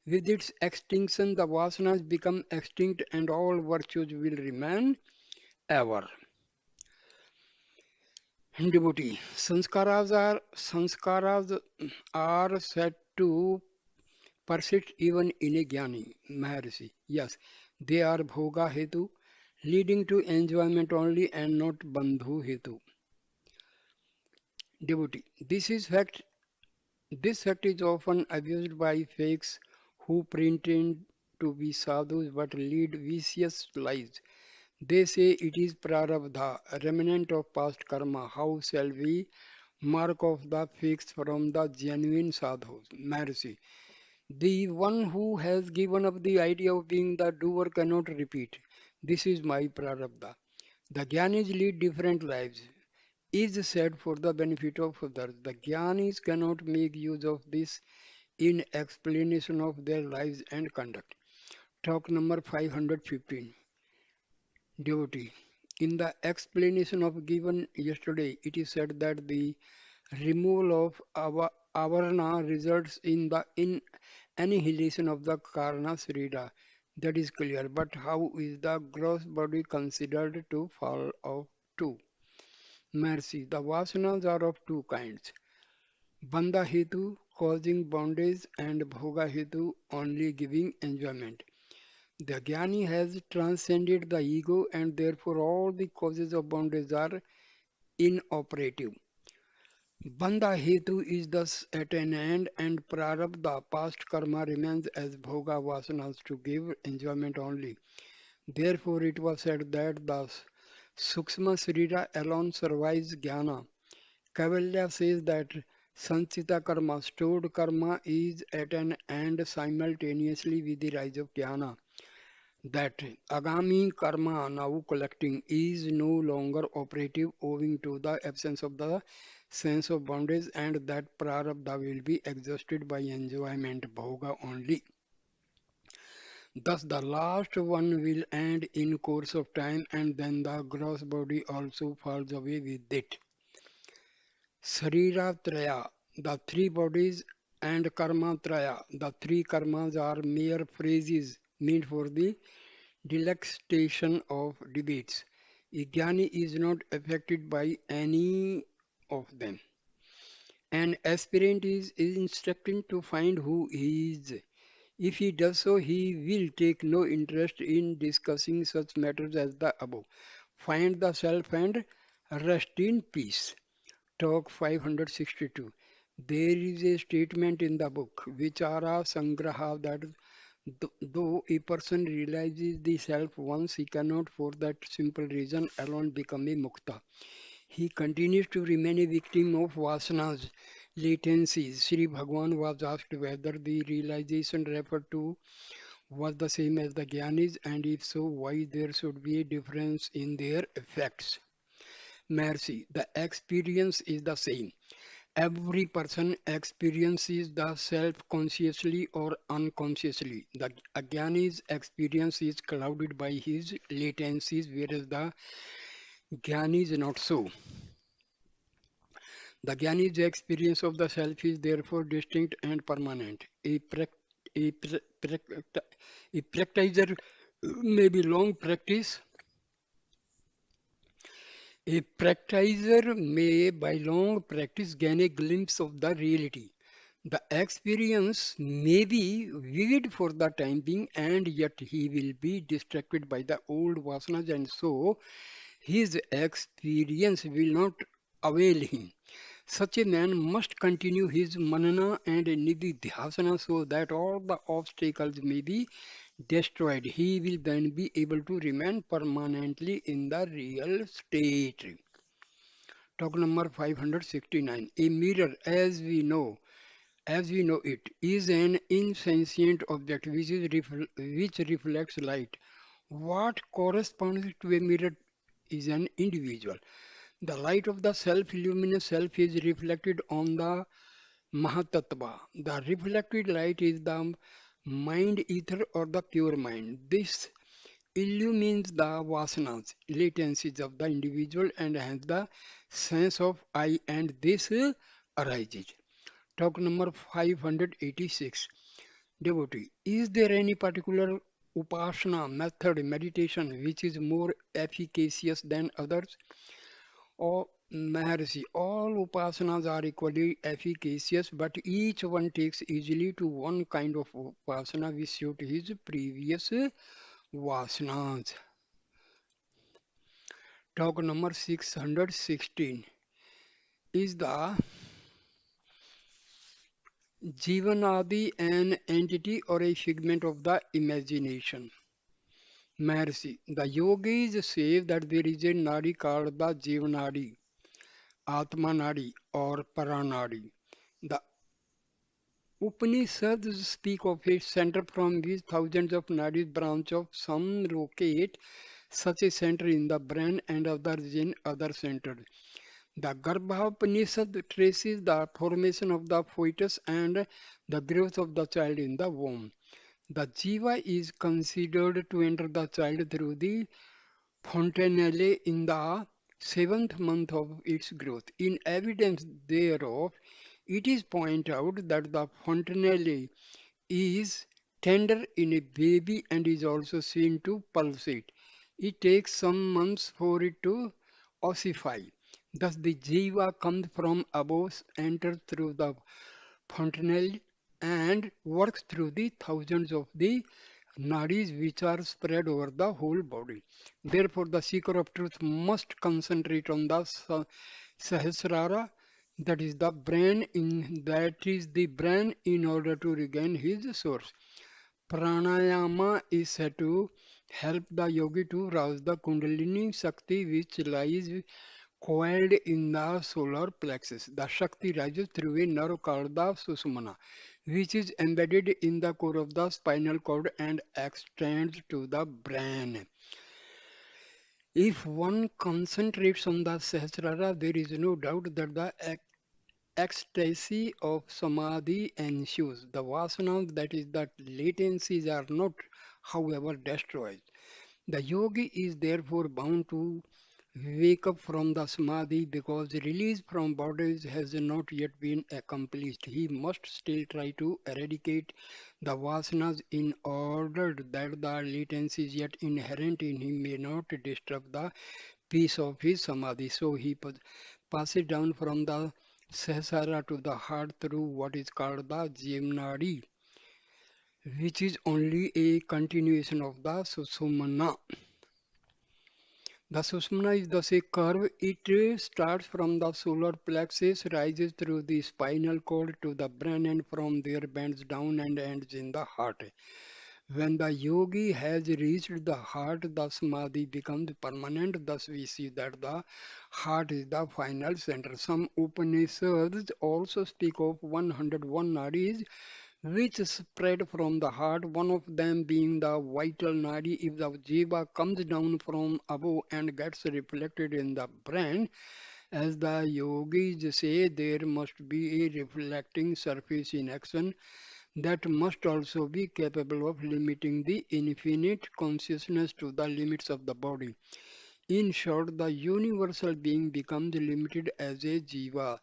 With its extinction, the vasanas become extinct and all virtues will remain ever. Devotee, sanskaras are said to persist even in a jnani, Maharshi. Yes, they are bhoga hetu, leading to enjoyment only and not bandhu hetu. Devotee, this fact is often abused by fakes who pretend to be sadhus but lead vicious lives. They say it is prarabdha, a remnant of past karma. How shall we mark off the fakes from the genuine sadhus? Mercy. The one who has given up the idea of being the doer cannot repeat. This is my prarabdha. The Gyanis lead different lives, is said for the benefit of others. The Gyanis cannot make use of this in explanation of their lives and conduct. Talk number 515. Devotee. In the explanation of given yesterday, it is said that the removal of avarana results in the annihilation of the karna srida. That is clear. But how is the gross body considered to fall off too? Mercy. The vasanas are of two kinds. Bandha hetu causing bondage and bhoga hetu only giving enjoyment. The jnani has transcended the ego and therefore all the causes of bondage are inoperative. Bandha hetu is thus at an end and prarabdha past karma remains as bhoga vasanas to give enjoyment only. Therefore it was said that the Sukshma Srira alone survives jnana. Kavalya says that Sanchita karma, stored karma, is at an end simultaneously with the rise of jnana. That agami karma now collecting is no longer operative owing to the absence of the sense of bondage and that prarabdha will be exhausted by enjoyment bhoga only. Thus the last one will end in course of time and then the gross body also falls away with it. Sarira Traya, the three bodies, and Karma Traya, the three karmas are mere phrases meant for the delectation of debates. A jnani is not affected by any of them. An aspirant is instructed to find who he is. If he does so, he will take no interest in discussing such matters as the above. Find the self and rest in peace. Talk 562. There is a statement in the book, Vichara Sangraha, that though a person realizes the self once, he cannot for that simple reason alone become a mukta. He continues to remain a victim of Vasanas, latencies. Sri Bhagwan was asked whether the realization referred to was the same as the Gyanis, and if so, why there should be a difference in their effects. Mercy, the experience is the same. Every person experiences the self consciously or unconsciously. The Ajnani's experience is clouded by his latencies, whereas the Jnani is not so. The Jnani's experience of the self is therefore distinct and permanent. A, prac- a practitioner may be long practice. A practitioner may, by long practice, gain a glimpse of the reality. The experience may be vivid for the time being, and yet he will be distracted by the old vasanas, and so his experience will not avail him. Such a man must continue his manana and nididhyasana so that all the obstacles may be destroyed. He will then be able to remain permanently in the real state. Talk number 569. A mirror, as we know it, is an insentient object which reflects light. What corresponds to a mirror is an individual. The light of the self-luminous self is reflected on the Mahatattva. The reflected light is the mind ether or the pure mind. This illumines the vasanas, latencies of the individual and hence the sense of I and this arises. Talk number 586. Devotee, is there any particular upasana method meditation which is more efficacious than others? Or Maharshi, all upasanas are equally efficacious, but each one takes easily to one kind of upasana which suit his previous vasanas. Talk number 616 is the Jivanadi an entity or a figment of the imagination? Maharshi, the yogis say that there is a nadi called the Jivanadi, Atma Nadi or Paranadi. The Upanishads speak of a center from which thousands of nadis branch of some locate such a center in the brain and others in other centers. The Garbhopanishad traces the formation of the fetus and the growth of the child in the womb. The jiva is considered to enter the child through the fontanelle in the seventh month of its growth. In evidence thereof, it is pointed out that the fontanelle is tender in a baby and is also seen to pulsate. It takes some months for it to ossify. Thus, the jiva comes from above, enters through the fontanelle, and works through the thousands of the nadis which are spread over the whole body. Therefore, the seeker of truth must concentrate on the Sahasrara, that is the brain in order to regain his source. Pranayama is said to help the yogi to rouse the Kundalini Shakti which lies coiled in the solar plexus. The Shakti rises through a nerve called the Susumana, which is embedded in the core of the spinal cord and extends to the brain. If one concentrates on the Sahasrara, there is no doubt that the ecstasy of samadhi ensues. The vasanas, that is, the latencies, are not, however, destroyed. The yogi is therefore bound to wake up from the samadhi because release from bodies has not yet been accomplished. He must still try to eradicate the vasanas in order that the latencies yet inherent in him may not disturb the peace of his samadhi. So he passes down from the Sahasrara to the heart through what is called the Jivnadi, which is only a continuation of the Susumna. The Susumna is thus a curve. It starts from the solar plexus, rises through the spinal cord to the brain, and from there bends down and ends in the heart. When the yogi has reached the heart, the samadhi becomes permanent. Thus, we see that the heart is the final center. Some Upanishads also speak of 101 nadis which spread from the heart, one of them being the vital nadi. If the jiva comes down from above and gets reflected in the brain, as the yogis say, there must be a reflecting surface in action that must also be capable of limiting the infinite consciousness to the limits of the body. In short, the universal being becomes limited as a jiva.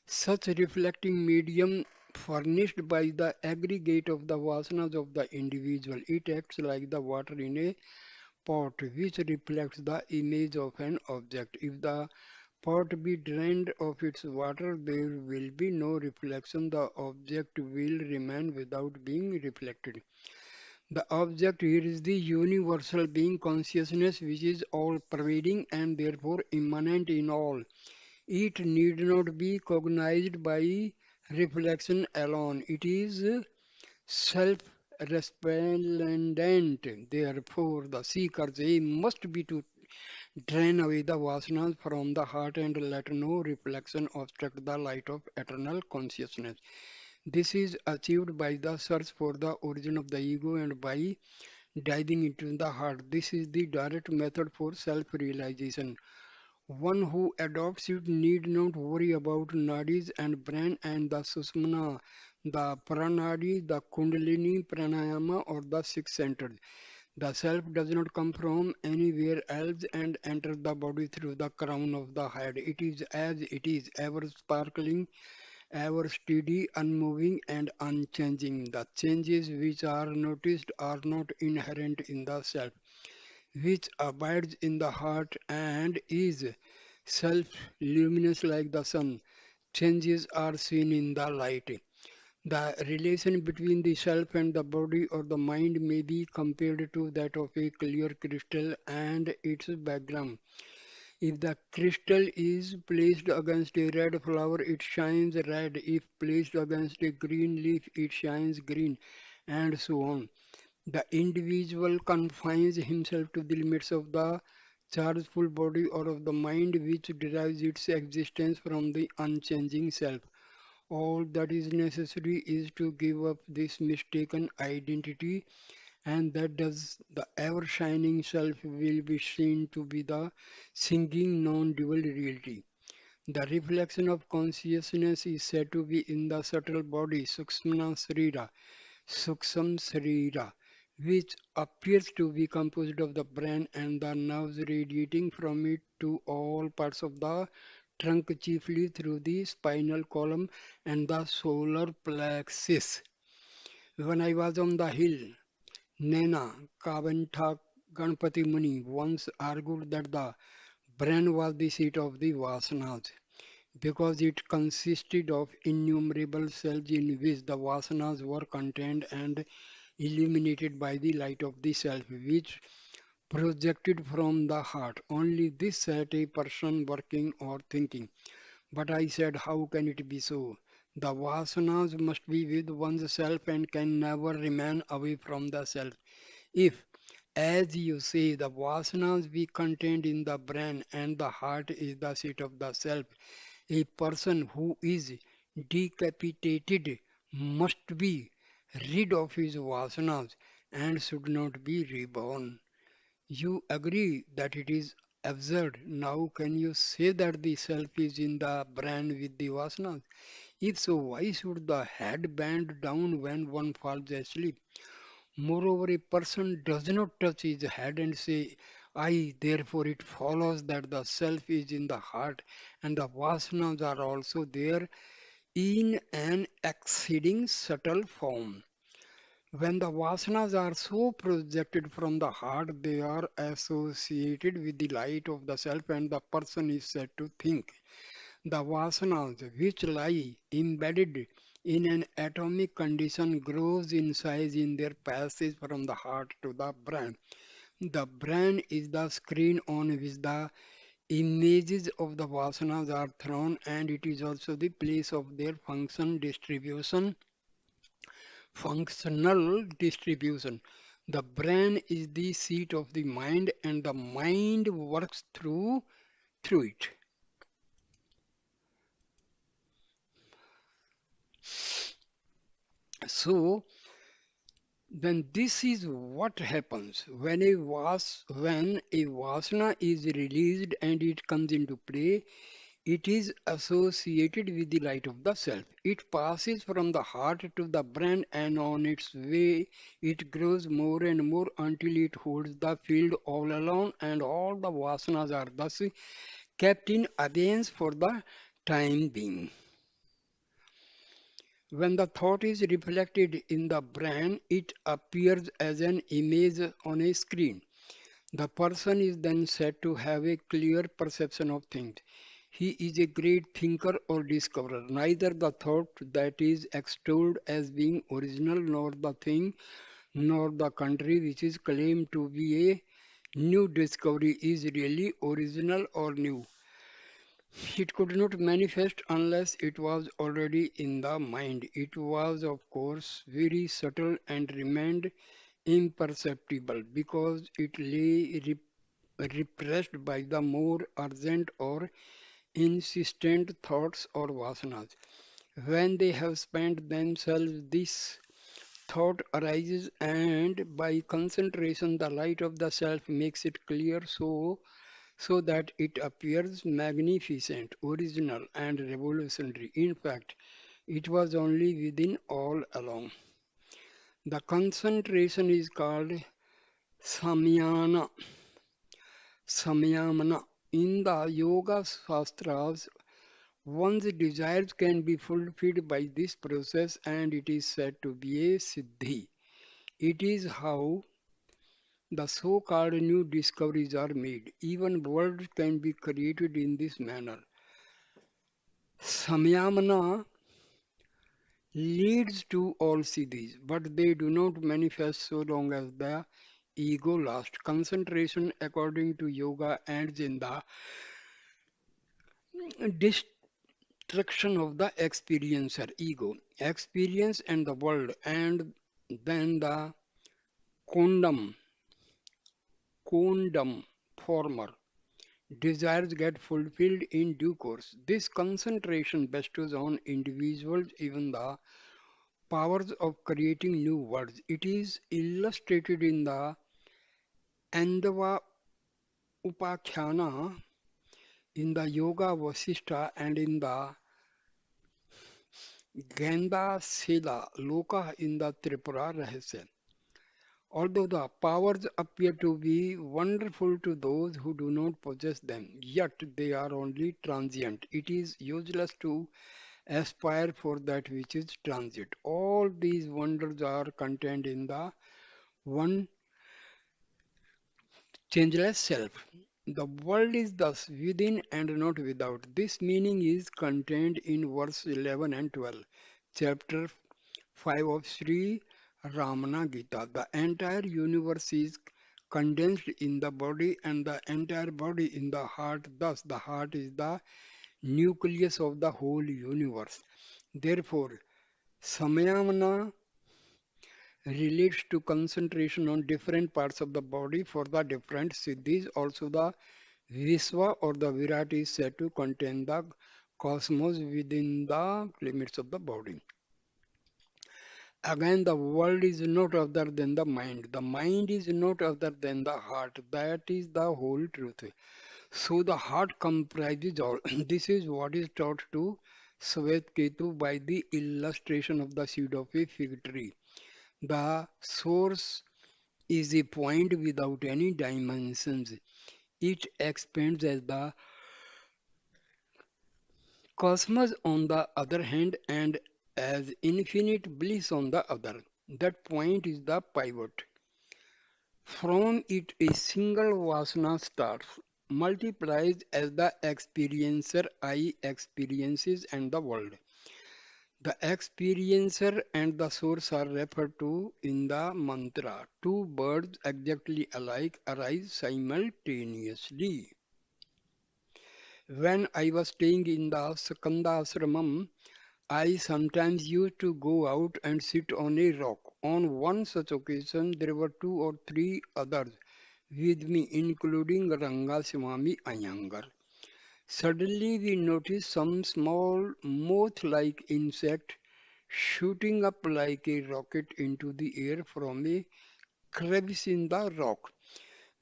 Such reflecting medium furnished by the aggregate of the vasanas of the individual. It acts like the water in a pot which reflects the image of an object. If the pot be drained of its water, there will be no reflection. The object will remain without being reflected. The object here is the universal being consciousness which is all pervading and therefore immanent in all. It need not be cognized by reflection alone. It is self-resplendent. Therefore, the seeker's aim must be to drain away the vasanas from the heart and let no reflection obstruct the light of eternal consciousness. This is achieved by the search for the origin of the ego and by diving into the heart. This is the direct method for self-realization. One who adopts it need not worry about nadis and brain and the susmana, the pranadi, the kundalini, pranayama or the six centers. The self does not come from anywhere else and enter the body through the crown of the head. It is as it is, ever sparkling, ever steady, unmoving, and unchanging. The changes which are noticed are not inherent in the self, which abides in the heart and is self luminous like the sun. Changes are seen in the light. The relation between the self and the body or the mind may be compared to that of a clear crystal and its background. If the crystal is placed against a red flower, it shines red. If placed against a green leaf, it shines green, and so on. The individual confines himself to the limits of the chargeful body or of the mind which derives its existence from the unchanging self. All that is necessary is to give up this mistaken identity, and that does the ever shining self will be seen to be the singing non dual reality. The reflection of consciousness is said to be in the subtle body, Suksham Sarira, which appears to be composed of the brain and the nerves radiating from it to all parts of the trunk, chiefly through the spinal column and the solar plexus. When I was on the hill, Nana Kavantha Ganpati Muni once argued that the brain was the seat of the Vasanas because it consisted of innumerable cells in which the Vasanas were contained and illuminated by the light of the self, which projected from the heart. Only this set a person working or thinking. But I said, how can it be so? The Vasanas must be with one's self and can never remain away from the self. If, as you say, the Vasanas be contained in the brain and the heart is the seat of the self, a person who is decapitated must be rid of his vasanas and should not be reborn. You agree that it is absurd. Now, can you say that the self is in the brain with the vasanas? If so, why should the head bend down when one falls asleep? Moreover, a person does not touch his head and say, I, therefore it follows that the self is in the heart and the vasanas are also there in an exceeding subtle form. When the vasanas are so projected from the heart, they are associated with the light of the self, and the person is said to think. The vasanas, which lie embedded in an atomic condition, grows in size in their passage from the heart to the brain. The brain is the screen on which the images of the vasanas are thrown, and it is also the place of their functional distribution. The brain is the seat of the mind, and the mind works through it. So then this is what happens when when a vasana is released and it comes into play. It is associated with the light of the self. It passes from the heart to the brain, and on its way it grows more and more until it holds the field all alone, and all the vasanas are thus kept in abeyance for the time being. When the thought is reflected in the brain, it appears as an image on a screen. The person is then said to have a clear perception of things. He is a great thinker or discoverer. Neither the thought that is extolled as being original, nor the thing, nor the country which is claimed to be a new discovery is really original or new. It could not manifest unless it was already in the mind. It was, of course, very subtle and remained imperceptible because it lay repressed by the more urgent or insistent thoughts or vasanas. When they have spent themselves, this thought arises, and by concentration, the light of the self makes it clear so that it appears magnificent, original, and revolutionary. In fact, it was only within all along. The concentration is called Samyana, Samyamana. In the Yoga Shastras, one's desires can be fulfilled by this process and it is said to be a siddhi. It is how the so-called new discoveries are made. Even worlds can be created in this manner. Samyamana leads to all siddhis, but they do not manifest so long as the ego lasts. Concentration, according to yoga, ends in the destruction of the experiencer, ego, experience and the world, and then the condom, condom, former. Desires get fulfilled in due course. This concentration bestows on individuals even the powers of creating new worlds. It is illustrated in the Andava Upakhana, in the Yoga Vasishta, and in the Ganda Sila Loka in the Tripura Rahasya. Although the powers appear to be wonderful to those who do not possess them, yet they are only transient. It is useless to aspire for that which is transient. All these wonders are contained in the one changeless self. The world is thus within and not without. This meaning is contained in verse 11 and 12, chapter 5 of Sri Ramana Gita. The entire universe is condensed in the body and the entire body in the heart. Thus, the heart is the nucleus of the whole universe. Therefore, Samayamana relates to concentration on different parts of the body for the different siddhis. Also, the Vishwa or the Virat is said to contain the cosmos within the limits of the body. Again, the world is not other than the mind. The mind is not other than the heart. That is the whole truth. So the heart comprises all. This is what is taught to Svetketu by the illustration of the seed of a fig tree. The source is a point without any dimensions. It expands as the cosmos on the other hand and as infinite bliss on the other. That point is the pivot. From it a single Vasana starts, multiplies as the experiencer I experiences and the world. The experiencer and the source are referred to in the mantra. Two birds exactly alike arise simultaneously. When I was staying in the Sakanda Ashramam, I sometimes used to go out and sit on a rock. On one such occasion, there were two or three others with me, including Ranga Swami Iyengar. Suddenly, we noticed some small moth-like insect shooting up like a rocket into the air from a crevice in the rock.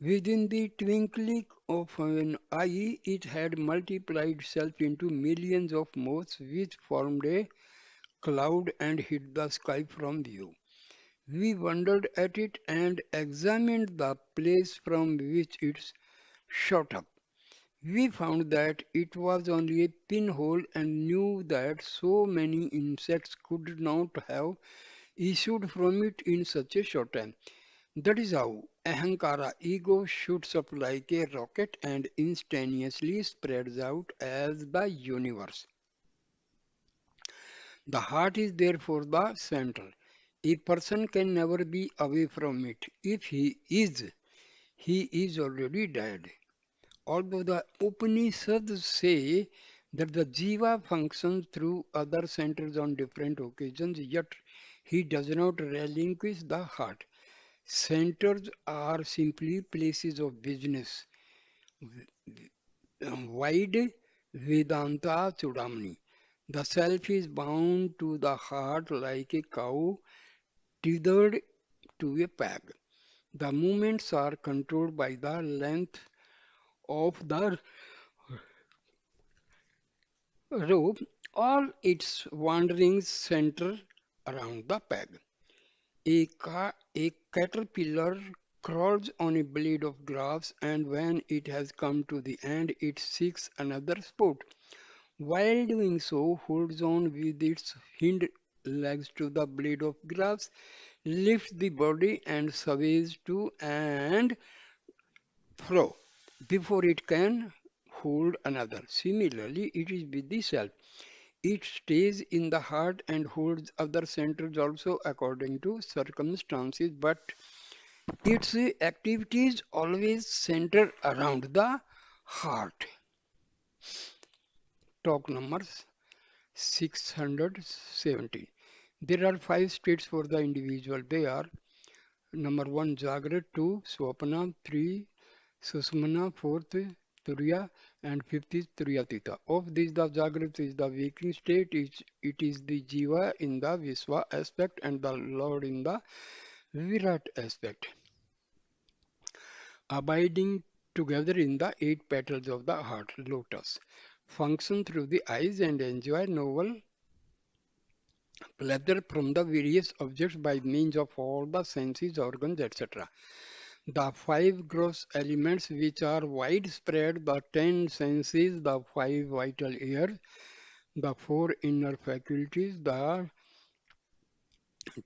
Within the twinkling of an eye, it had multiplied itself into millions of moths, which formed a cloud and hid the sky from view. We wondered at it and examined the place from which it shot up. We found that it was only a pinhole and knew that so many insects could not have issued from it in such a short time. That is how Ahankara, ego, shoots up like a rocket and instantaneously spreads out as the universe. The heart is therefore the center. A person can never be away from it. If he is already dead. Although the Upanishads say that the jiva functions through other centers on different occasions, yet he does not relinquish the heart. Centers are simply places of business. Wide Vedanta Chudamani. The self is bound to the heart like a cow tethered to a peg. The movements are controlled by the length of the rope. All its wanderings center around the peg. A caterpillar crawls on a blade of grass, and when it has come to the end, it seeks another spot. While doing so, holds on with its hind legs to the blade of grass, lifts the body and sways to and fro before it can hold another. Similarly, it is with the self. It stays in the heart and holds other centers also according to circumstances, but its activities always center around the heart. Talk number 670. There are five states for the individual. They are number one, Jagrat, two, Swapana, three, Susumana, fourth, Turiya, and fifth is Turiyatita. Of these, the Jagrat is the waking state, it is the Jiva in the Viswa aspect and the Lord in the Virat aspect, abiding together in the eight petals of the heart, lotus. Function through the eyes and enjoy novel pleasure from the various objects by means of all the senses, organs, etc. The five gross elements which are widespread, the 10 senses, the five vital ears, the four inner faculties, the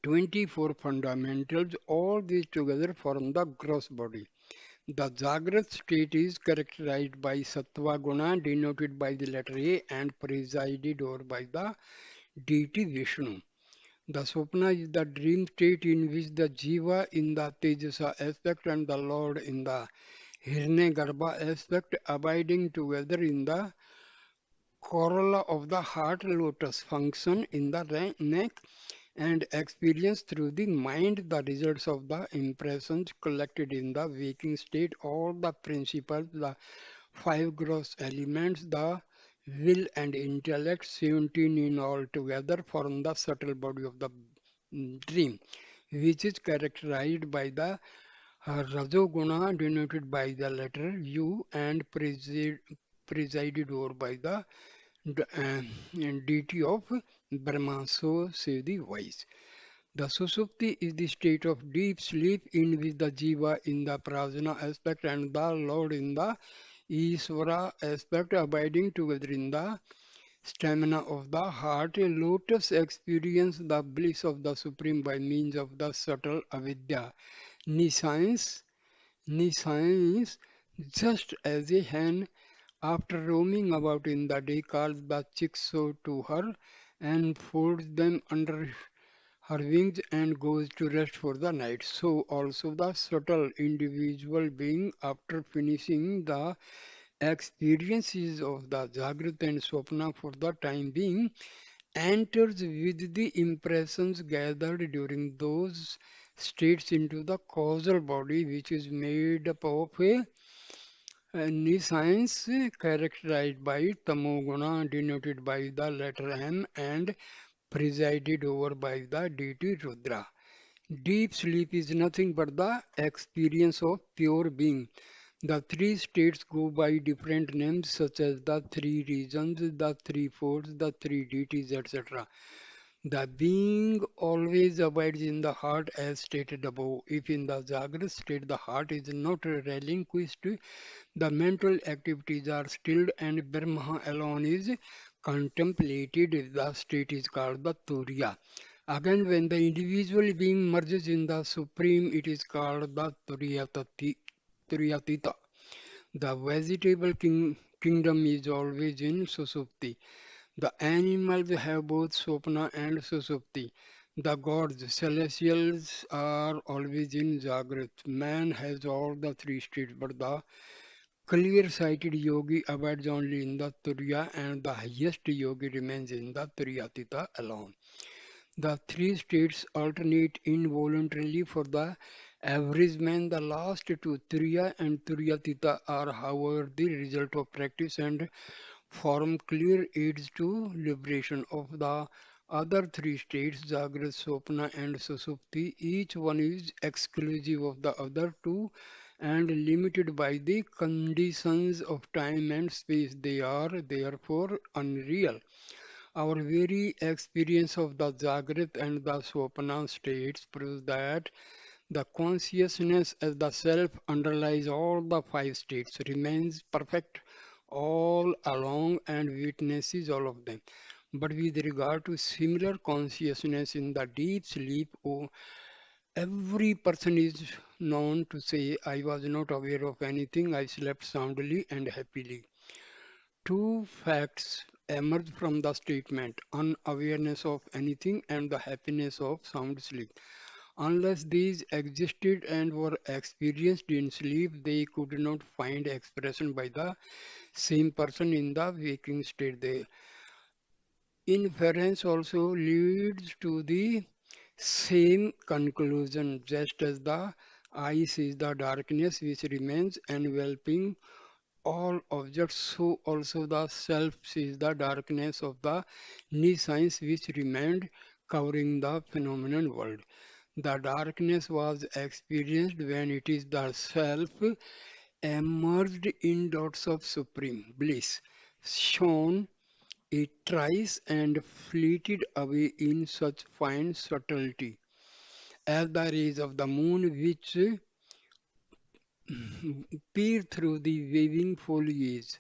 24 fundamentals, all these together form the gross body. The Jagrat state is characterized by Sattva Guna denoted by the letter A and presided over by the deity Vishnu. The Swapna is the dream state in which the Jiva in the Tejasa aspect and the Lord in the Hiranyagarbha aspect abiding together in the corolla of the heart lotus function in the neck and experience through the mind the results of the impressions collected in the waking state, all the principles, the five gross elements, the will and intellect, 17 in all together, form the subtle body of the dream, which is characterized by the Rajoguna denoted by the letter U and presided over by the deity of Brahma. So say the wise. The Susupti is the state of deep sleep in which the Jiva in the Prajna aspect and the Lord in the Isvara aspect abiding together in the stamina of the heart. A lotus experience the bliss of the Supreme by means of the subtle avidya. Nescience, nescience, just as a hen after roaming about in the day calls the chicks so to her and folds them under her wings and goes to rest for the night. So also the subtle individual being after finishing the experiences of the Jagrat and Swapna for the time being enters with the impressions gathered during those states into the causal body which is made up of a nescience characterized by tamoguna denoted by the letter M and presided over by the deity Rudra. Deep sleep is nothing but the experience of pure being. The three states go by different names such as the three regions, the three forts, the three deities, etc. The being always abides in the heart as stated above. If in the Jagrat state the heart is not relinquished, the mental activities are stilled and Brahma alone is contemplated. The state is called the Turiya. Again, when the individual being merges in the Supreme, it is called the Turiyatita. The vegetable kingdom is always in Susupti. The animals have both Swapna and Susupti. The gods, celestials are always in Jagrat. Man has all the three states, but the clear-sighted yogi abides only in the Turiya and the highest yogi remains in the Turiyatita alone. The three states alternate involuntarily for the average man. The last two, Turiya and Turiyatita, are however the result of practice and form clear aids to liberation of the other three states, Jagrat, Swapna, and Susupti. Each one is exclusive of the other two and limited by the conditions of time and space. They are therefore unreal. Our very experience of the Jagrat and the Swapna states proves that The consciousness as the self underlies all the five states, remains perfect all along and witnesses all of them. But with regard to similar consciousness in the deep sleep, oh, every person is known to say, I was not aware of anything, I slept soundly and happily. Two facts emerge from the statement unawareness of anything and the happiness of sound sleep. Unless these existed and were experienced in sleep, they could not find expression by the same person in the waking state. The inference also leads to the same conclusion, just as the eye sees the darkness which remains enveloping all objects, so also the self sees the darkness of the nescience which remained covering the phenomenon world. The darkness was experienced when it is the self emerged in dots of supreme bliss, shone it thrice and fleeted away in such fine subtlety as the rays of the moon which peer through the waving foliage.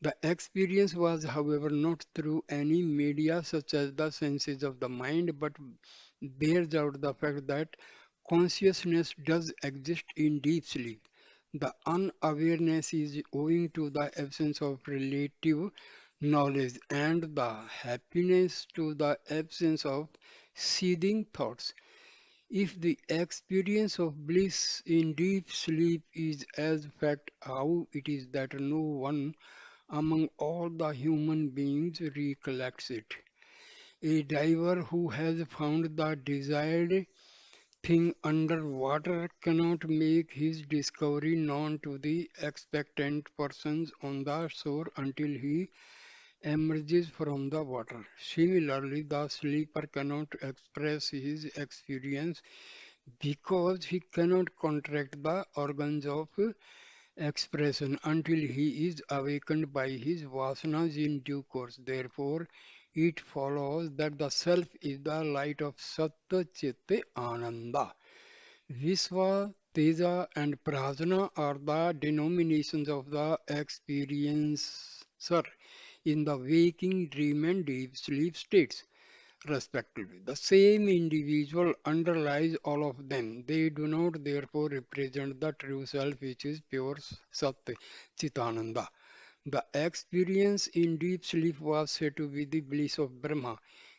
The experience was, however, not through any media such as the senses of the mind, but bears out the fact that consciousness does exist in deep sleep. The unawareness is owing to the absence of relative knowledge and the happiness to the absence of seething thoughts. If the experience of bliss in deep sleep is as fact, how it is that no one among all the human beings recollects it. A diver who has found the desired thing under water cannot make his discovery known to the expectant persons on the shore until he emerges from the water. Similarly, the sleeper cannot express his experience because he cannot contract the organs of expression until he is awakened by his vasanas in due course. Therefore, it follows that the self is the light of Satta Chitta Ananda. Visva, Teja, and Prajna are the denominations of the experiencer in the waking, dream, and deep sleep states respectively. The same individual underlies all of them. They do not therefore represent the true self which is pure Sat Chitananda. The experience in deep sleep was said to be the bliss of Brahma.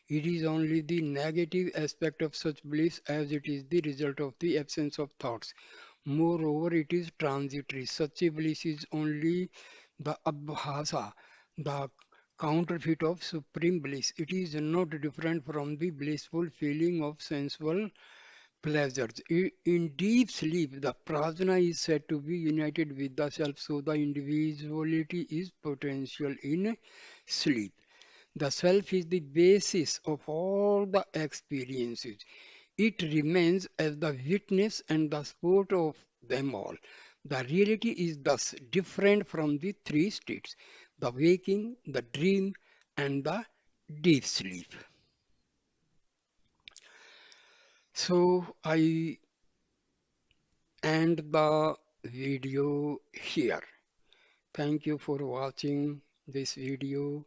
It is only the negative aspect of such bliss as it is the result of the absence of thoughts. Moreover, it is transitory. Such a bliss is only the abhasa, the counterfeit of supreme bliss. It is not different from the blissful feeling of sensual pleasures. In deep sleep, the prajna is said to be united with the self, so the individuality is potential in sleep. The self is the basis of all the experiences. It remains as the witness and the sport of them all. The reality is thus different from the three states the waking, the dream, and the deep sleep. So I end the video here. Thank you for watching this video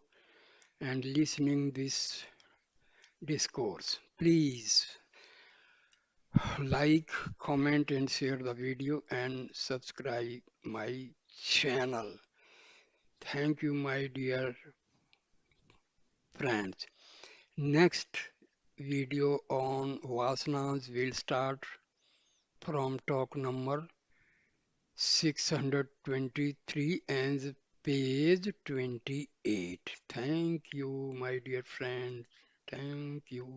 and listening this discourse. Please like, comment and share the video and subscribe my channel. Thank you my dear friends. Next video on Vasanas will start from talk number 623 and page 28. Thank you my dear friends. Thank you.